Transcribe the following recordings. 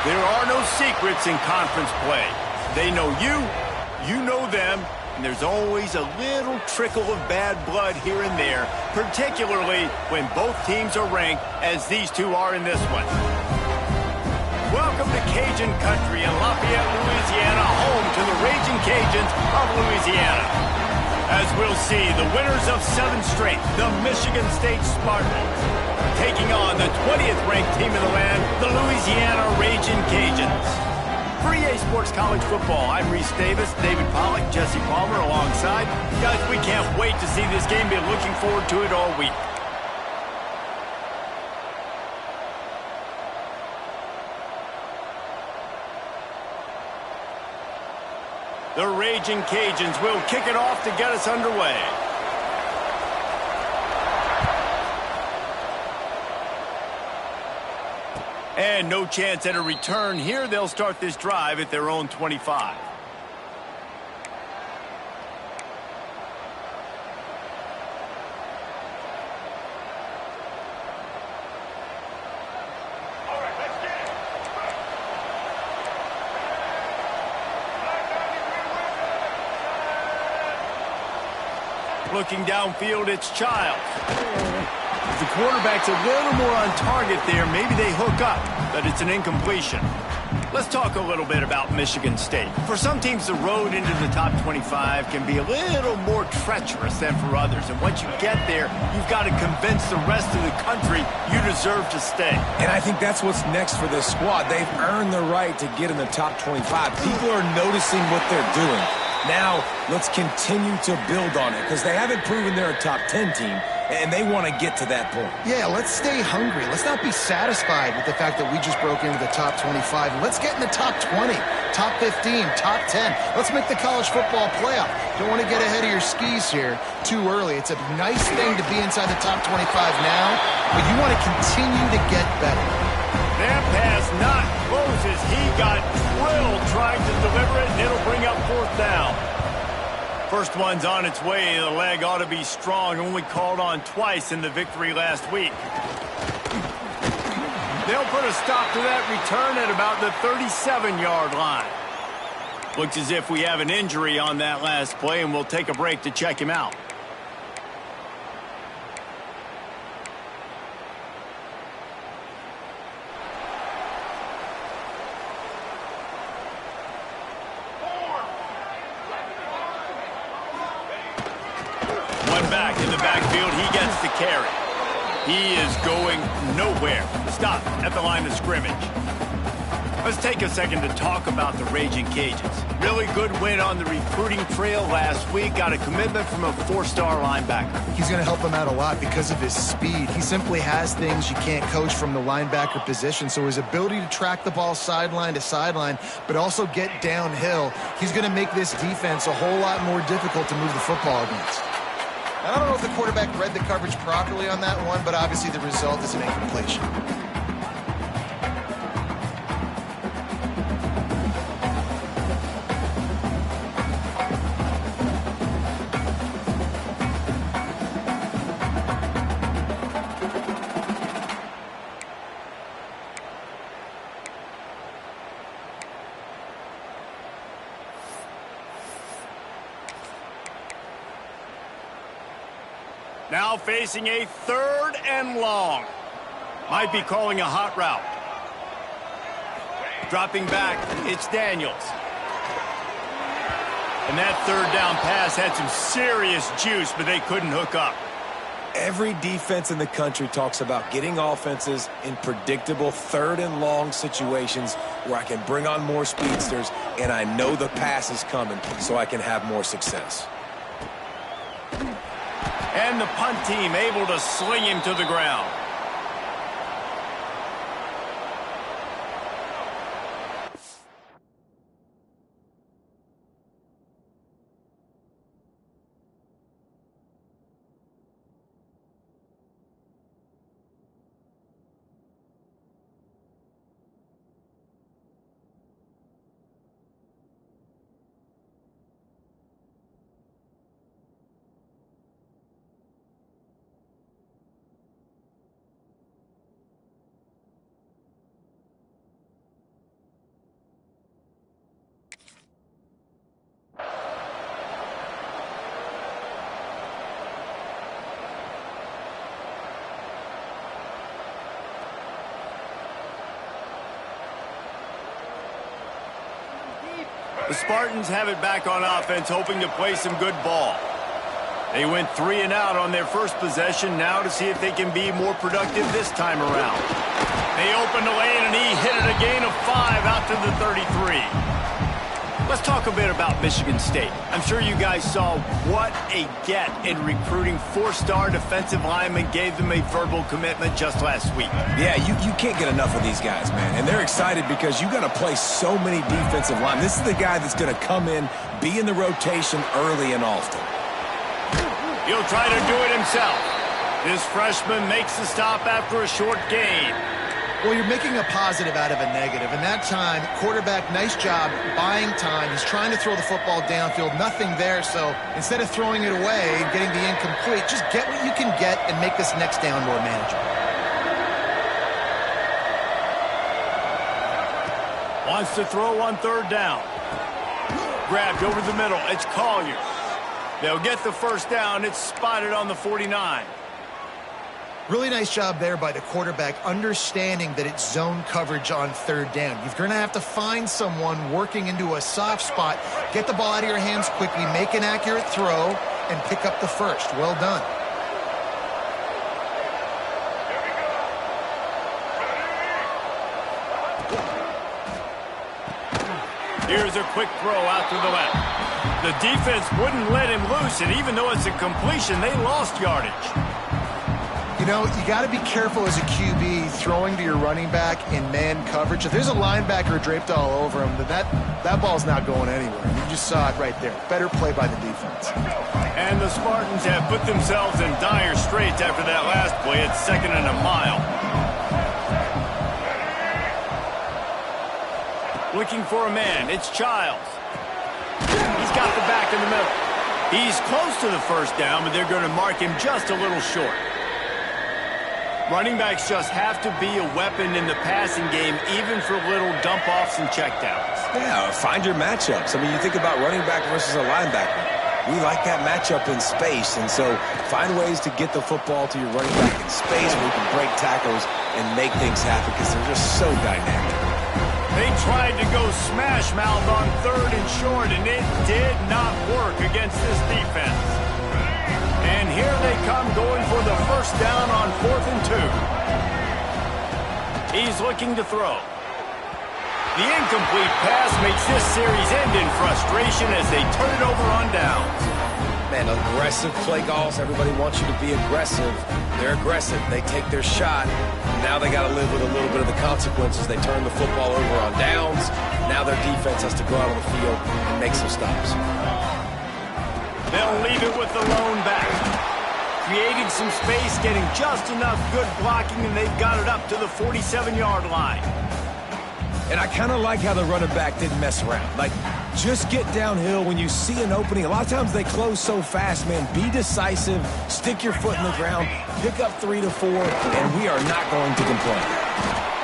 There are no secrets in conference play. They know you, you know them, and there's always a little trickle of bad blood here and there, particularly when both teams are ranked, as these two are in this one. Welcome to Cajun Country in Lafayette, Louisiana, home to the Raging Cajuns of Louisiana. As we'll see, the winners of 7 straight, the Michigan State Spartans, taking on the 20th ranked team in the land, the Louisiana Raging Cajuns. For EA Sports College Football, I'm Reese Davis, David Pollack, Jesse Palmer alongside. Guys, we can't wait to see this game. Been looking forward to it all week. The Raging Cajuns will kick it off to get us underway. And no chance at a return here. They'll start this drive at their own 25. Looking downfield, it's Childs. The quarterback's a little more on target there. Maybe they hook up, but it's an incompletion. Let's talk a little bit about Michigan State. For some teams, the road into the top 25 can be a little more treacherous than for others. And once you get there, you've got to convince the rest of the country you deserve to stay. And I think that's what's next for this squad. They've earned the right to get in the top 25. People are noticing what they're doing. Now, let's continue to build on it because they haven't proven they're a top 10 team, and they want to get to that point. Yeah, let's stay hungry. Let's not be satisfied with the fact that we just broke into the top 25. Let's get in the top 20, top 15, top 10. Let's make the college football playoff. Don't want to get ahead of your skis here too early. It's a nice thing to be inside the top 25 now, but you want to continue to get better. That pass not closes. He got drilled trying to deliver it, and it'll bring up 4th down. First one's on its way. The leg ought to be strong. Only called on twice in the victory last week. They'll put a stop to that return at about the 37-yard line. Looks as if we have an injury on that last play, and we'll take a break to check him out. Back in the backfield, he gets the carry. He is going nowhere. Stop at the line of scrimmage. Let's take a second to talk about the Raging Cajuns. Really good win on the recruiting trail last week. Got a commitment from a 4-star linebacker. He's going to help him out a lot because of his speed. He simply has things you can't coach from the linebacker position. So his ability to track the ball sideline to sideline, but also get downhill, he's going to make this defense a whole lot more difficult to move the football against. I don't know if the quarterback read the coverage properly on that one, but obviously the result is an incompletion. Now facing a 3rd and long. Might be calling a hot route. Dropping back, it's Daniels. And that 3rd down pass had some serious juice, but they couldn't hook up. Every defense in the country talks about getting offenses in predictable 3rd and long situations where I can bring on more speedsters, and I know the pass is coming, so I can have more success. And the punt team able to sling him to the ground. The Spartans have it back on offense, hoping to play some good ball. They went 3 and out on their first possession, now to see if they can be more productive this time around. They opened the lane, and he hit it a gain of 5 out to the 33. Let's talk a bit about Michigan State. I'm sure you guys saw what a get in recruiting 4-star defensive linemen gave them a verbal commitment just last week. Yeah, you can't get enough of these guys, man. And they're excited because you got to play so many defensive linemen. This is the guy that's going to come in, be in the rotation early and often. He'll try to do it himself. This freshman makes the stop after a short gain. Well, you're making a positive out of a negative. And that time, quarterback, nice job buying time. He's trying to throw the football downfield. Nothing there. So instead of throwing it away and getting the incomplete, just get what you can get and make this next down more manageable. Wants to throw on 3rd down. Grabbed over the middle. It's Collier. They'll get the first down. It's spotted on the 49. Really nice job there by the quarterback, understanding that it's zone coverage on 3rd down. You're going to have to find someone working into a soft spot, get the ball out of your hands quickly, make an accurate throw, and pick up the first. Well done. Here's a quick throw out to the left. The defense wouldn't let him loose, and even though it's a completion, they lost yardage. You know, you got to be careful as a QB throwing to your running back in man coverage. If there's a linebacker draped all over him, that ball's not going anywhere. You just saw it right there. Better play by the defense. And the Spartans have put themselves in dire straits after that last play. It's 2nd and a mile. Looking for a man. It's Childs. He's got the back in the middle. He's close to the first down, but they're going to mark him just a little short. Running backs just have to be a weapon in the passing game, even for little dump-offs and checkdowns. Yeah, find your matchups. I mean, you think about running back versus a linebacker. We like that matchup in space, and so find ways to get the football to your running back in space where you can break tackles and make things happen because they're just so dynamic. They tried to go smash mouth on 3rd and short, and it did not work against this defense. And here they come going for the first down on 4th and 2. He's looking to throw. The incomplete pass makes this series end in frustration as they turn it over on downs. Man, aggressive play calls. Everybody wants you to be aggressive. They're aggressive. They take their shot. Now they got to live with a little bit of the consequences. They turn the football over on downs. Now their defense has to go out on the field and make some stops. They'll leave it with the lone back. Creating some space, getting just enough good blocking, and they've got it up to the 47-yard line. And I kind of like how the running back didn't mess around. Like, just get downhill when you see an opening. A lot of times they close so fast, man. Be decisive, stick your foot in the ground, pick up 3 to 4, and we are not going to complain.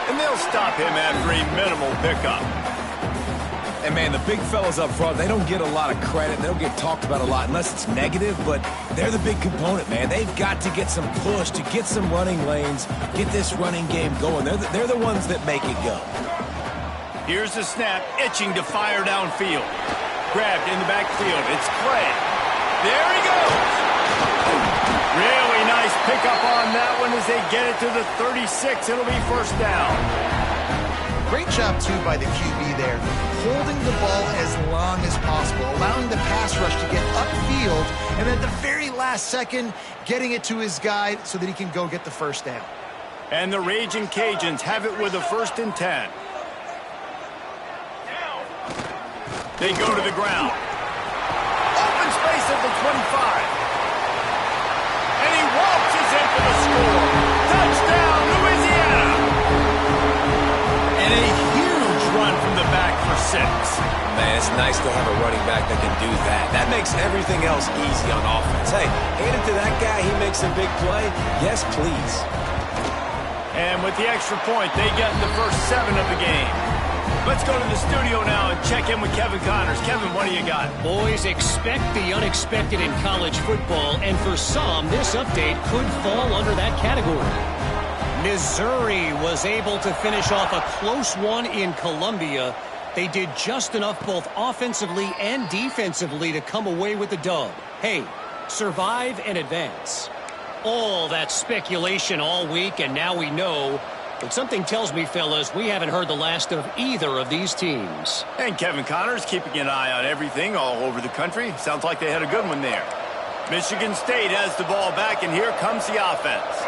And they'll stop him after a minimal pickup. And, man, the big fellas up front, they don't get a lot of credit. They don't get talked about a lot unless it's negative, but they're the big component, man. They've got to get some push, to get some running lanes, get this running game going. They're the ones that make it go. Here's the snap, itching to fire downfield. Grabbed in the backfield. It's Clay. There he goes. Really nice pickup on that one as they get it to the 36. It'll be first down. Great job, too, by the QB there. Holding the ball as long as possible, allowing the pass rush to get upfield, and at the very last second, getting it to his guy so that he can go get the first down. And the Raging Cajuns have it with a 1st and 10. They go to the ground. Open space at the 25. And he waltzes in for the score. Touchdown, Louisiana. And a huge run from the back for 6. Man, it's nice to have a running back that can do that. That makes everything else easy on offense. Hey, hand it to that guy. He makes a big play. Yes, please. And with the extra point, they get the first 7 of the game. Let's go to the studio now and check in with Kevin Connors. Kevin, what do you got? Boys, expect the unexpected in college football, and for some, this update could fall under that category. Missouri was able to finish off a close one in Columbia, They did just enough both offensively and defensively to come away with the dub. Hey, survive and advance. All that speculation all week, and now we know. But something tells me, fellas, we haven't heard the last of either of these teams. And Kevin Connors keeping an eye on everything all over the country. Sounds like they had a good one there. Michigan State has the ball back, and here comes the offense.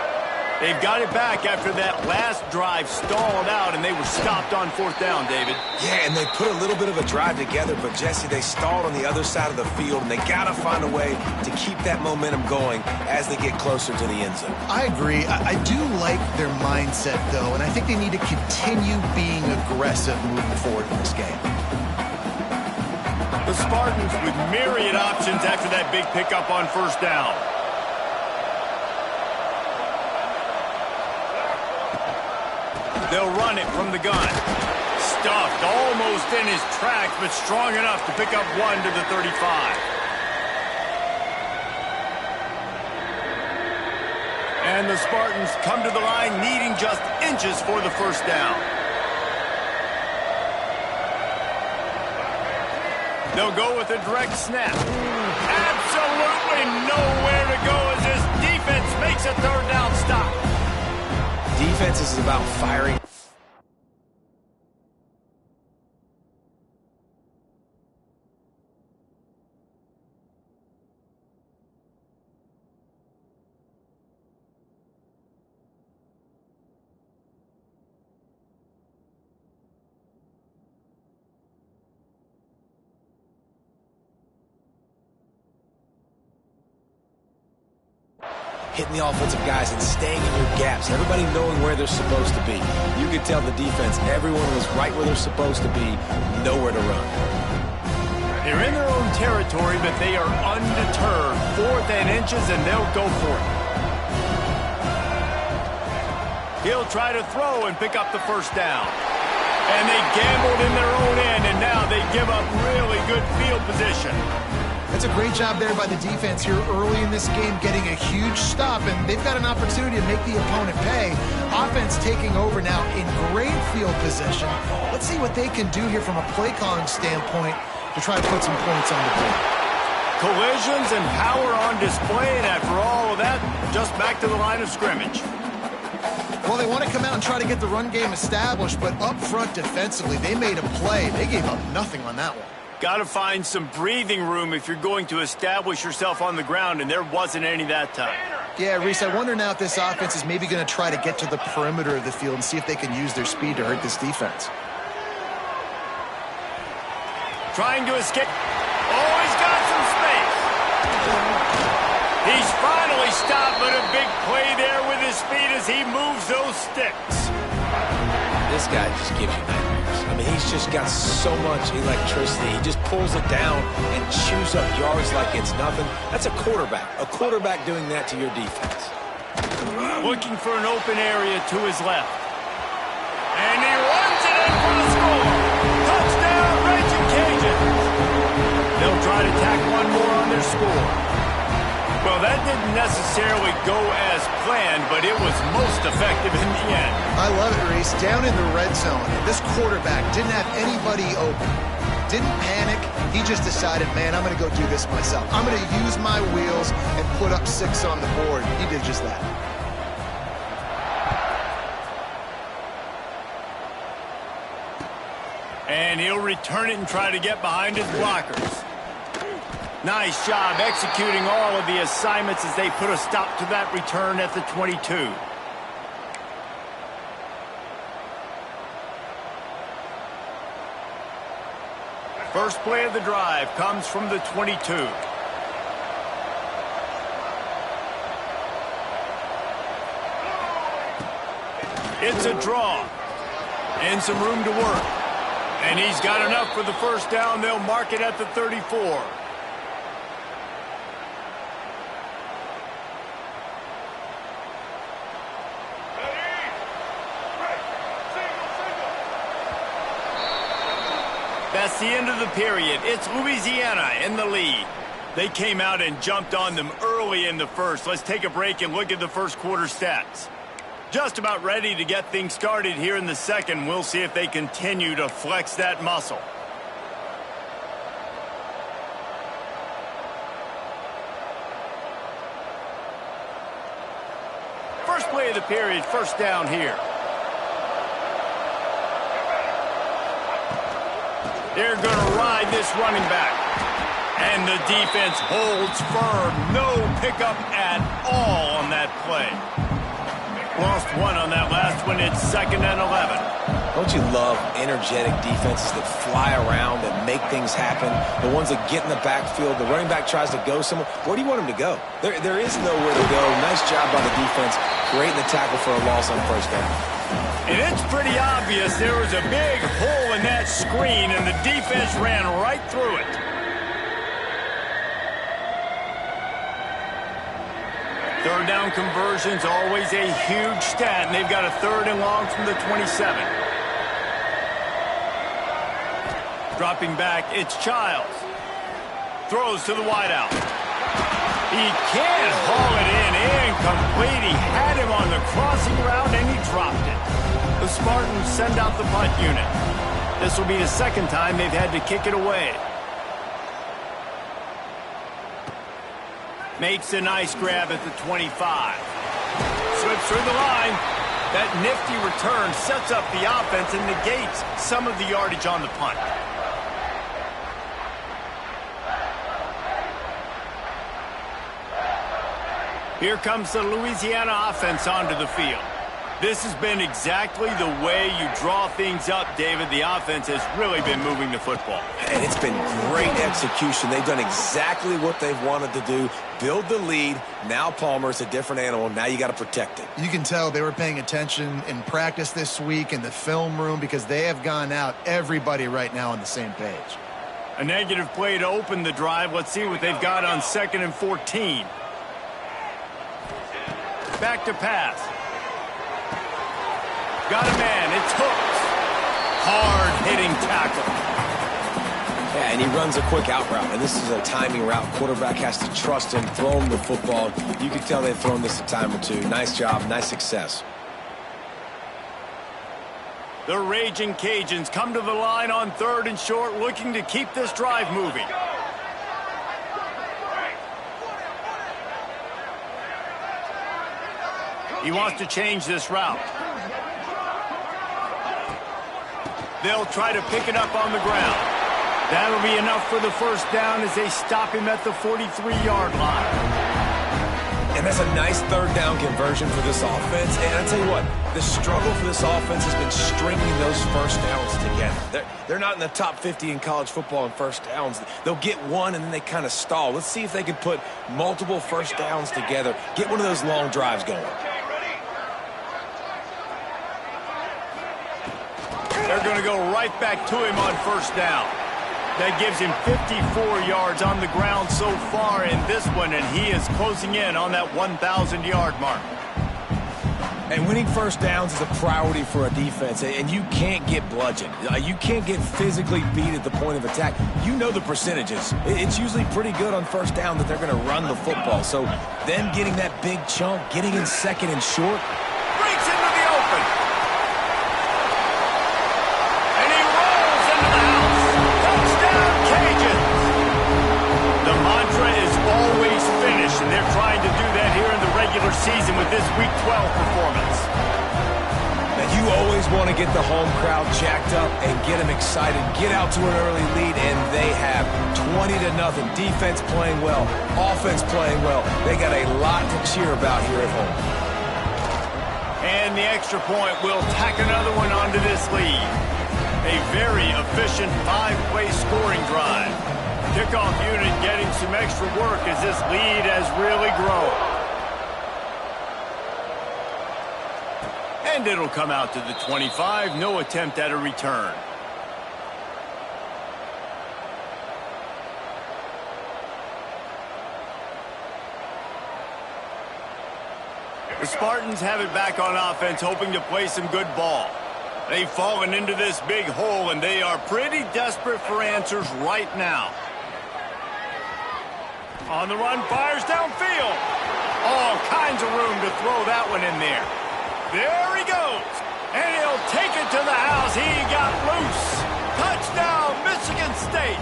They've got it back after that last drive stalled out, and they were stopped on fourth down, David. Yeah, and they put a little bit of a drive together, but, Jesse, they stalled on the other side of the field, and they got to find a way to keep that momentum going as they get closer to the end zone. I agree. I do like their mindset, though, and I think they need to continue being aggressive moving forward in this game. The Spartans with myriad options after that big pickup on first down. They'll run it from the gun. Stuffed almost in his tracks, but strong enough to pick up one to the 35. And the Spartans come to the line needing just inches for the first down. They'll go with a direct snap. Absolutely nowhere to go as this defense makes a third down stop. Defense is about firing. Hitting the offensive guys and staying in your gaps. Everybody knowing where they're supposed to be. You could tell the defense, everyone was right where they're supposed to be, nowhere to run. They're in their own territory, but they are undeterred. Fourth and inches, and they'll go for it. He'll try to throw and pick up the first down. And they gambled in their own end, and now they give up really good field position. That's a great job there by the defense here early in this game, getting a huge stop, and they've got an opportunity to make the opponent pay. Offense taking over now in great field position. Let's see what they can do here from a play calling standpoint to try to put some points on the board. Collisions and power on display, and after all of that, just back to the line of scrimmage. Well, they want to come out and try to get the run game established, but up front defensively, they made a play. They gave up nothing on that one. Got to find some breathing room if you're going to establish yourself on the ground, and there wasn't any that time. Yeah, Reese, I wonder now if this offense is maybe going to try to get to the perimeter of the field and see if they can use their speed to hurt this defense. Trying to escape. Oh, he's got some space. He's finally stopped, but a big play there with his feet as he moves those sticks. This guy just gives you nightmares. I mean, he's just got so much electricity. He just pulls it down and chews up yards like it's nothing. That's a quarterback. A quarterback doing that to your defense. Looking for an open area to his left. And he runs it in for the score. Touchdown, Raging Cajuns. They'll try to tack one more on their score. Well, that didn't necessarily go as planned, but it was most effective in the end. I love it, Reese. Down in the red zone, this quarterback didn't have anybody open. Didn't panic. He just decided, man, I'm going to go do this myself. I'm going to use my wheels and put up 6 on the board. He did just that. And he'll return it and try to get behind his blockers. Nice job executing all of the assignments as they put a stop to that return at the 22. First play of the drive comes from the 22. It's a draw. And some room to work. And he's got enough for the first down. They'll mark it at the 34. That's the end of the period. It's Louisiana in the lead. They came out and jumped on them early in the first. Let's take a break and look at the first quarter stats. Just about ready to get things started here in the second. We'll see if they continue to flex that muscle. First play of the period, first down here. They're going to ride this running back. And the defense holds firm. No pickup at all on that play. Lost one on that last one. It's 2nd and 11. Don't you love energetic defenses that fly around and make things happen? The ones that get in the backfield, the running back tries to go somewhere. Where do you want him to go? There is nowhere to go. Nice job by the defense, creating the tackle for a loss on first down. And it's pretty obvious there was a big hole in that screen, and the defense ran right through it. Third down conversion's always a huge stat, and they've got a 3rd and long from the 27. Dropping back, it's Childs. Throws to the wideout. He can't haul it in. Incomplete. He had him on the crossing route, and he dropped it. The Spartans send out the punt unit. This will be the 2nd time they've had to kick it away. Makes a nice grab at the 25. Slips through the line. That nifty return sets up the offense and negates some of the yardage on the punt. Here comes the Louisiana offense onto the field. This has been exactly the way you draw things up, David. The offense has really been moving the football. And it's been great execution. They've done exactly what they've wanted to do. Build the lead. Now Palmer's a different animal. Now you got to protect it. You can tell they were paying attention in practice this week in the film room because they have gone out, everybody right now on the same page. A negative play to open the drive. Let's see what they've got on 2nd and 14. Back to pass. Got a man. It's Hooks. Hard-hitting tackle. Yeah, and he runs a quick out route, and this is a timing route. Quarterback has to trust him, throw him the football. You can tell they've thrown this a time or two. Nice job, nice success. The Raging Cajuns come to the line on 3rd and short, looking to keep this drive moving. He wants to change this route. They'll try to pick it up on the ground. That'll be enough for the first down as they stop him at the 43-yard line. And that's a nice 3rd down conversion for this offense. And I'll tell you what, the struggle for this offense has been stringing those first downs together. They're not in the top 50 in college football in first downs. They'll get one and then they kind of stall. Let's see if they can put multiple first downs together, get one of those long drives going. They're going to go right back to him on first down. That gives him 54 yards on the ground so far in this one, and he is closing in on that 1,000-yard mark. And winning first downs is a priority for a defense, and you can't get bludgeoned. You can't get physically beat at the point of attack. You know the percentages. It's usually pretty good on first down that they're going to run the football. So them getting that big chunk, getting in 2nd and short. Breaks into the open. And he rolls into the house. Touchdown, Cajuns. The mantra is always finish, and they're trying to do that here in the regular season with this Week 12 performance. Now, you always want to get the home crowd jacked up and get them excited, get out to an early lead, and they have 20-0. Defense playing well, offense playing well. They got a lot to cheer about here at home. And the extra point will tack another one onto this lead. A very efficient 5-play scoring drive. Kickoff unit getting some extra work as this lead has really grown. And it'll come out to the 25. No attempt at a return. The Spartans have it back on offense, hoping to play some good ball. They've fallen into this big hole, and they are pretty desperate for answers right now. On the run, fires downfield. All kinds of room to throw that one in there. There he goes. And he'll take it to the house. He got loose. Touchdown, Michigan State.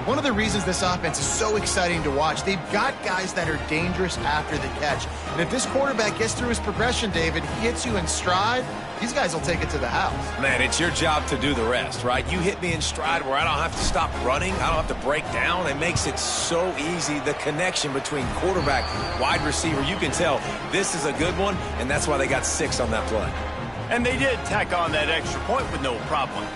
One of the reasons this offense is so exciting to watch, they've got guys that are dangerous after the catch. And if this quarterback gets through his progression, David, he hits you in stride, these guys will take it to the house. Man, it's your job to do the rest, right? You hit me in stride where I don't have to stop running. I don't have to break down. It makes it so easy. The connection between quarterback, wide receiver, you can tell this is a good one, and that's why they got 6 on that play. And they did tack on that extra point with no problem.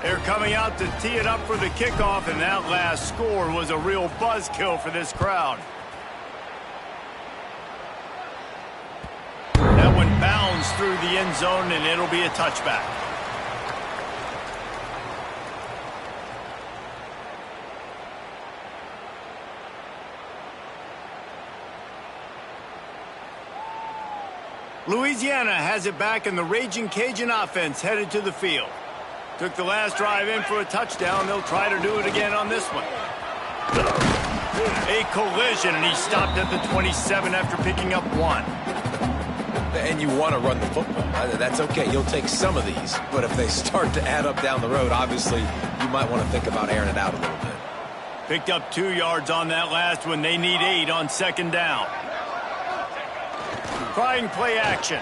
They're coming out to tee it up for the kickoff, and that last score was a real buzzkill for this crowd. That one bounds through the end zone, and it'll be a touchback. Louisiana has it back, and the Raging Cajun offense headed to the field. Took the last drive in for a touchdown. They'll try to do it again on this one. A collision, and he stopped at the 27 after picking up 1. And you want to run the football. That's okay. You'll take some of these. But if they start to add up down the road, obviously, you might want to think about airing it out a little bit. Picked up 2 yards on that last one. They need 8 on second down. Trying play action.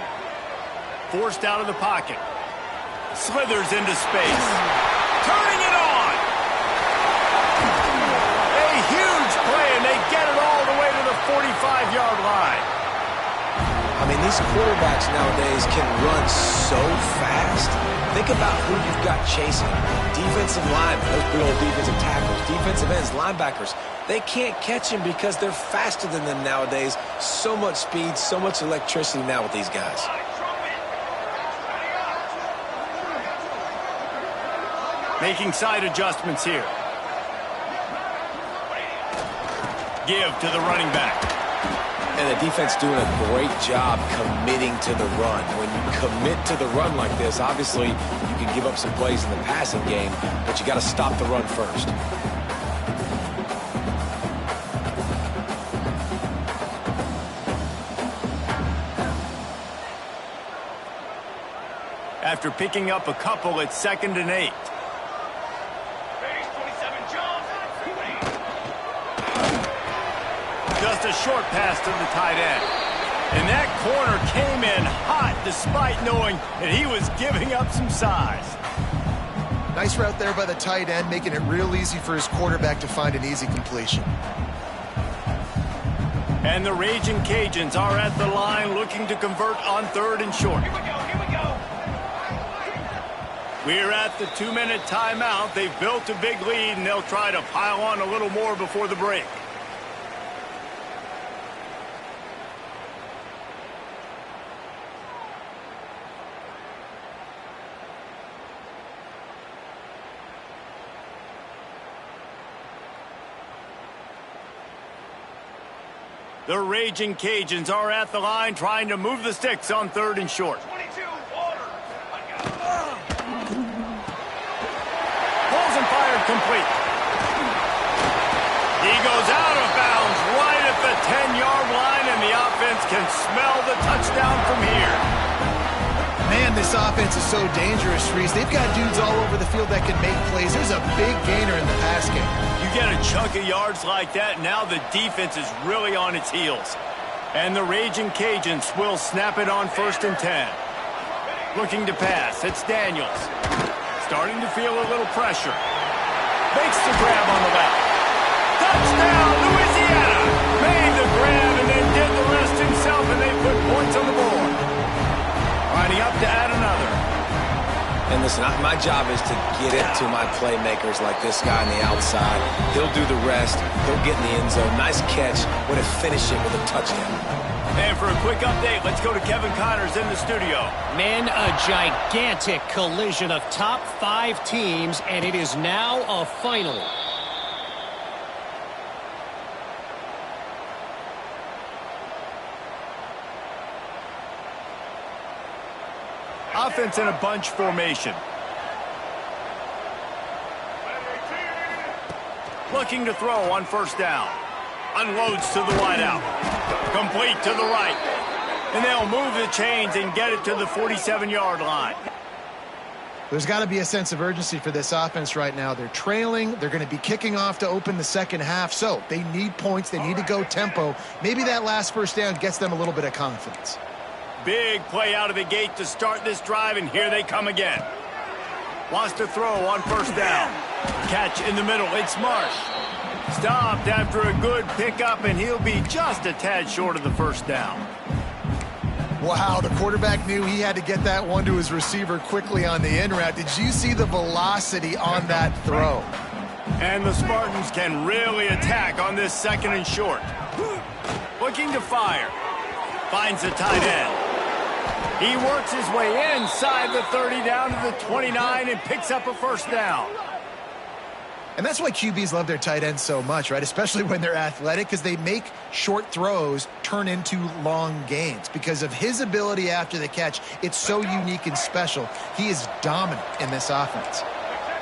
Forced out of the pocket. Slithers into space. Turning it on. A huge play, and they get it all the way to the 45-yard line. I mean, these quarterbacks nowadays can run so fast. Think about who you've got chasing. Defensive linemen, those big old defensive tackles, defensive ends, linebackers. They can't catch him because they're faster than them nowadays. So much speed, so much electricity now with these guys. Making side adjustments here. Give to the running back. And the defense doing a great job committing to the run. When you commit to the run like this, obviously you can give up some plays in the passing game, but you got to stop the run first. After picking up a couple, it's 2nd and 8. Just a short pass to the tight end. And that corner came in hot despite knowing that he was giving up some size. Nice route there by the tight end, making it real easy for his quarterback to find an easy completion. And the Raging Cajuns are at the line looking to convert on 3rd and short. Here we go. We're at the 2-minute timeout. They've built a big lead, and they'll try to pile on a little more before the break. The Raging Cajuns are at the line trying to move the sticks on 3rd and short. 22, order. Pulls and fired complete. He goes out of bounds right at the 10-yard line, and the offense can smell the touchdown from here. Man, this offense is so dangerous, Reese. They've got dudes all over the field that can make plays. There's a big gainer in the pass game. You get a chunk of yards like that, now the defense is really on its heels. And the Raging Cajuns will snap it on 1st and 10. Looking to pass, it's Daniels. Starting to feel a little pressure. Makes the grab on the left. Touchdown, Louisiana! Made the grab and then did the rest himself, and they put points on the board. Lining up to add another. And listen, my job is to get it to my playmakers like this guy on the outside. He'll do the rest. He'll get in the end zone. Nice catch. Way to finish it with a touchdown. And for a quick update, let's go to Kevin Connors in the studio. Men, a gigantic collision of top 5 teams, and it is now a final. Offense in a bunch formation. Looking to throw on 1st down. Unloads to the wideout. Complete to the right. And they'll move the chains and get it to the 47-yard line. There's got to be a sense of urgency for this offense right now. They're trailing. They're going to be kicking off to open the second half. So they need points. They need to go tempo. Maybe that last first down gets them a little bit of confidence. Big play out of the gate to start this drive, and here they come again. Wants to throw on first down. Catch in the middle. It's Marsh. Stopped after a good pickup, and he'll be just a tad short of the first down. Wow, the quarterback knew he had to get that one to his receiver quickly on the in route. Did you see the velocity on that throw? And the Spartans can really attack on this second and short. Looking to fire. Finds the tight end. He works his way inside the 30 down to the 29 and picks up a first down. And that's why QBs love their tight ends so much, right? Especially when they're athletic, because they make short throws turn into long gains. Because of his ability after the catch, it's so unique and special. He is dominant in this offense.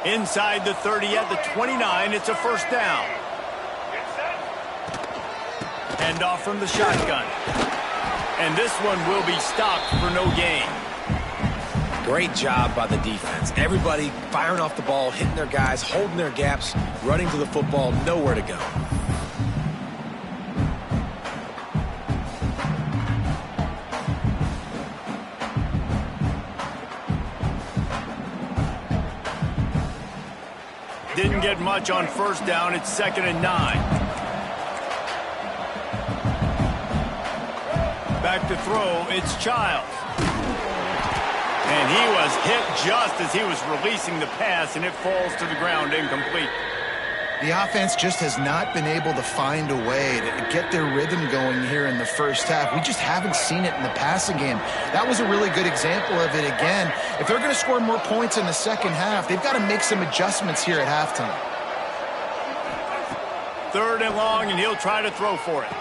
Inside the 30 at the 29, it's a first down. Handoff from the shotgun. And this one will be stopped for no gain. Great job by the defense. Everybody firing off the ball, hitting their guys, holding their gaps, running to the football, nowhere to go. Didn't get much on first down. It's 2nd and 9. Back to throw. It's Childs. And he was hit just as he was releasing the pass, and it falls to the ground incomplete. The offense just has not been able to find a way to get their rhythm going here in the first half. We just haven't seen it in the passing game. That was a really good example of it again. If they're going to score more points in the second half, they've got to make some adjustments here at halftime. 3rd and long, and he'll try to throw for it.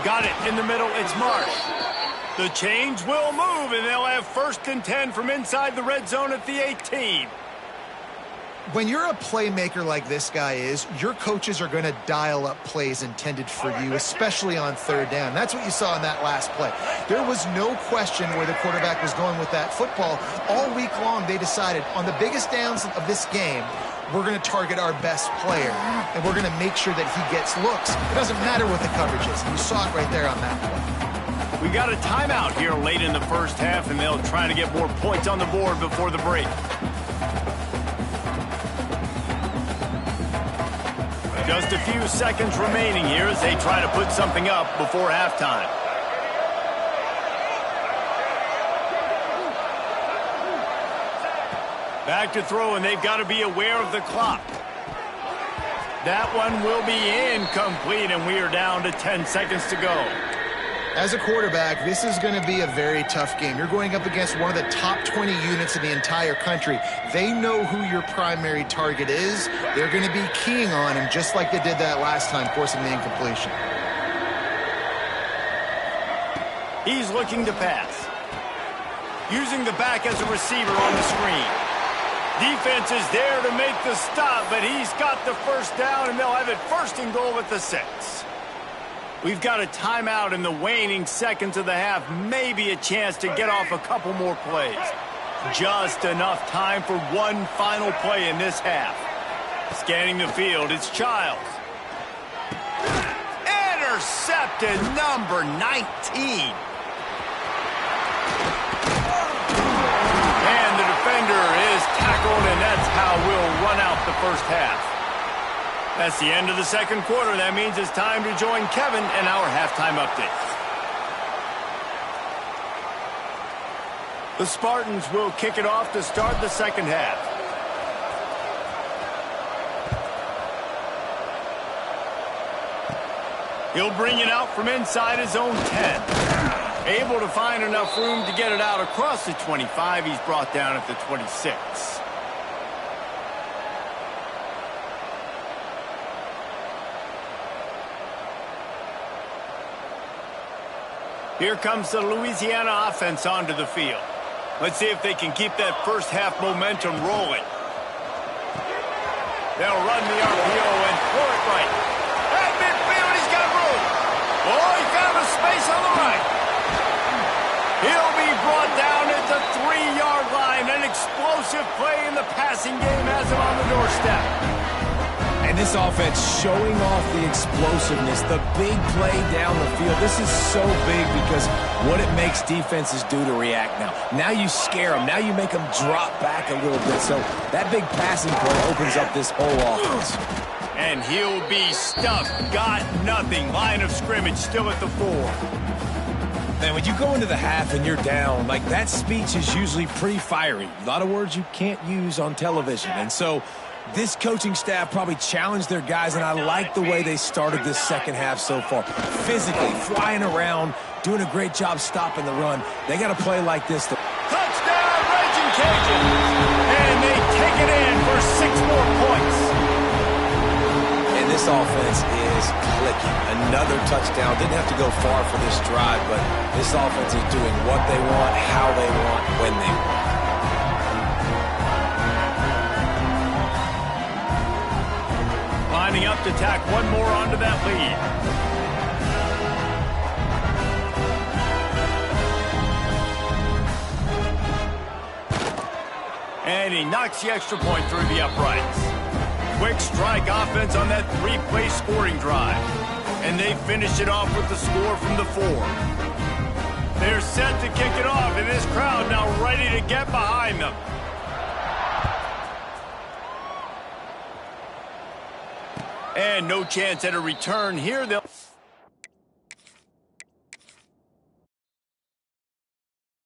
Got it in the middle. It's Marsh. The change will move, and they'll have 1st and 10 from inside the red zone at the 18. When you're a playmaker like this guy is, your coaches are going to dial up plays intended for you, especially on 3rd down. That's what you saw in that last play. There was no question where the quarterback was going with that football. All week long, they decided on the biggest downs of this game, we're going to target our best player, and we're going to make sure that he gets looks. It doesn't matter what the coverage is. You saw it right there on that play. We got a timeout here late in the first half, and they'll try to get more points on the board before the break. Just a few seconds remaining here as they try to put something up before halftime. Back to throw, and they've got to be aware of the clock. That one will be incomplete, and we are down to 10 seconds to go. As a quarterback, this is going to be a very tough game. You're going up against one of the top 20 units in the entire country. They know who your primary target is. They're going to be keying on him just like they did that last time, forcing the incompletion. He's looking to pass. Using the back as a receiver on the screen. Defense is there to make the stop, but he's got the first down, and they'll have it 1st and goal at the 6. We've got a timeout in the waning seconds of the half. Maybe a chance to get off a couple more plays. Just enough time for one final play in this half. Scanning the field, it's Childs. Intercepted, number 19. And the defender is tackled, and that's how we'll run out the first half. That's the end of the second quarter. That means it's time to join Kevin and our halftime update. The Spartans will kick it off to start the second half. He'll bring it out from inside his own 10. Able to find enough room to get it out across the 25. He's brought down at the 26. Here comes the Louisiana offense onto the field. Let's see if they can keep that first half momentum rolling. They'll run the RPO and throw it right. At midfield, he's got room. Oh, he found a space on the right. brought down at the 3-yard line. An explosive play in the passing game has him on the doorstep. And this offense showing off the explosiveness, the big play down the field. This is so big because what it makes defenses do to react now. Now you scare them. Now you make them drop back a little bit. So that big passing play opens up this whole offense. And he'll be stuffed. Got nothing. Line of scrimmage still at the 4. Man, when you go into the half and you're down, like that speech is usually pretty fiery. A lot of words you can't use on television. And so this coaching staff probably challenged their guys, and I like the way they started this second half so far. Physically, flying around, doing a great job stopping the run. They got to play like this. Touchdown, Raging Cajuns! And they take it in for 6 more points. And this offense is clicking. Another touchdown. Didn't have to go far for this drive, but this offense is doing what they want, how they want, when they want. Lining up to tack one more onto that lead. And he knocks the extra point through the uprights. Quick strike offense on that 3-play scoring drive. And they finish it off with the score from the 4. They're set to kick it off, and this crowd now ready to get behind them. And no chance at a return here. They'll